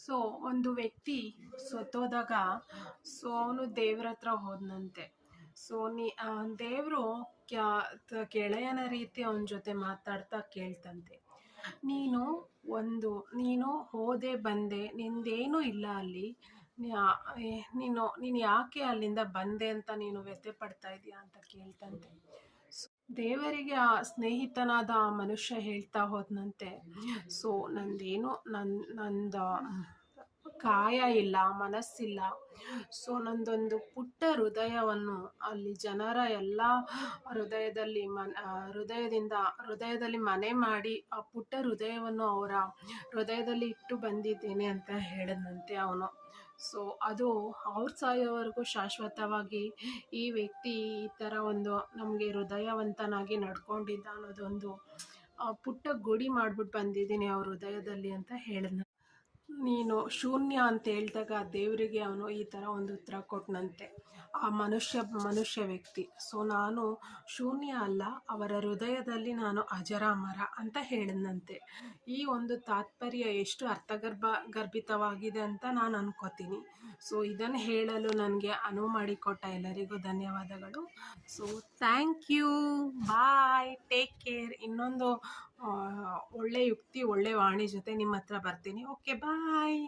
So ಒಂದು ವ್ಯಕ್ತಿ ಸತ್ತೋದಾಗ ಅವನು ದೇವ್ರ ಹತ್ರ ಹೋದನಂತೆ. ಸೊ ದೇವರು ಗೆಳೆಯನ ರೀತಿ ಅವನ ಜೊತೆ ಮಾತಾಡ್ತಾ ಕೇಳ್ತಂತೆ, ನೀನು ನೀನು ಹೋದೆ ಬಂದೆ, ನಿಂದೇನೂ ಇಲ್ಲ ಅಲ್ಲಿ. ನೀನು ಯಾಕೆ ಅಲ್ಲಿಂದ ಬಂದೆ ಅಂತ ನೀನು ವ್ಯಥೆ ಪಡ್ತಾ ಇದೀಯಾ ಅಂತ ಕೇಳ್ತಂತೆ. ದೇವರಿಗೆ ಆ ಸ್ನೇಹಿತನಾದ ಆ ಮನುಷ್ಯ ಹೇಳ್ತಾ ಹೋದನಂತೆ, ಸೊ ನಂದು ಕಾಯ ಇಲ್ಲ, ಮನಸ್ಸಿಲ್ಲ. ಸೊ ನಂದೊಂದು ಪುಟ್ಟ ಹೃದಯವನ್ನು ಅಲ್ಲಿ ಜನರ ಎಲ್ಲ ಹೃದಯದಲ್ಲಿ ಮನೆ ಮಾಡಿ ಆ ಪುಟ್ಟ ಹೃದಯವನ್ನು ಅವರ ಹೃದಯದಲ್ಲಿ ಇಟ್ಟು ಬಂದಿದ್ದೇನೆ ಅಂತ ಹೇಳಿದಂತೆ ಅವನು. ಸೊ ಅದು ಅವ್ರು ಸಾಯೋವರೆಗೂ ಶಾಶ್ವತವಾಗಿ ಈ ವ್ಯಕ್ತಿ ಈ ಥರ ಒಂದು ನಮಗೆ ಹೃದಯವಂತನಾಗಿ ನಡ್ಕೊಂಡಿದ್ದ ಅನ್ನೋದೊಂದು ಪುಟ್ಟ ಗುಡಿ ಮಾಡ್ಬಿಟ್ಟು ಬಂದಿದ್ದೀನಿ ಅವ್ರ ಹೃದಯದಲ್ಲಿ ಅಂತ ಹೇಳಿದ. ನೀನು ಶೂನ್ಯ ಅಂತ ಹೇಳಿದಾಗ ದೇವರಿಗೆ ಅವನು ಈ ಥರ ಒಂದು ಉತ್ತರ ಕೊಟ್ಟನಂತೆ, ಆ ಮನುಷ್ಯ ವ್ಯಕ್ತಿ. ಸೊ ನಾನು ಶೂನ್ಯ ಅಲ್ಲ, ಅವರ ಹೃದಯದಲ್ಲಿ ನಾನು ಅಜರಾಮರ ಅಂತ ಹೇಳಿದಂತೆ. ಈ ಒಂದು ತಾತ್ಪರ್ಯ ಎಷ್ಟು ಗರ್ಭಿತವಾಗಿದೆ ಅಂತ ನಾನು ಅನ್ಕೋತೀನಿ. ಸೊ ಇದನ್ನು ಹೇಳಲು ನನಗೆ ಅನುವು ಮಾಡಿಕೊಟ್ಟ ಎಲ್ಲರಿಗೂ ಧನ್ಯವಾದಗಳು. So thank you, bye, take care. ಇನ್ನೊಂದು ಒಳ್ಳೆ ಯುಕ್ತಿ, ಒಳ್ಳೆ ವಾಣಿ ಜೊತೆ ನಿಮ್ಮ ಹತ್ರ ಬರ್ತೀನಿ. ಓಕೆ, ಬಾಯ್.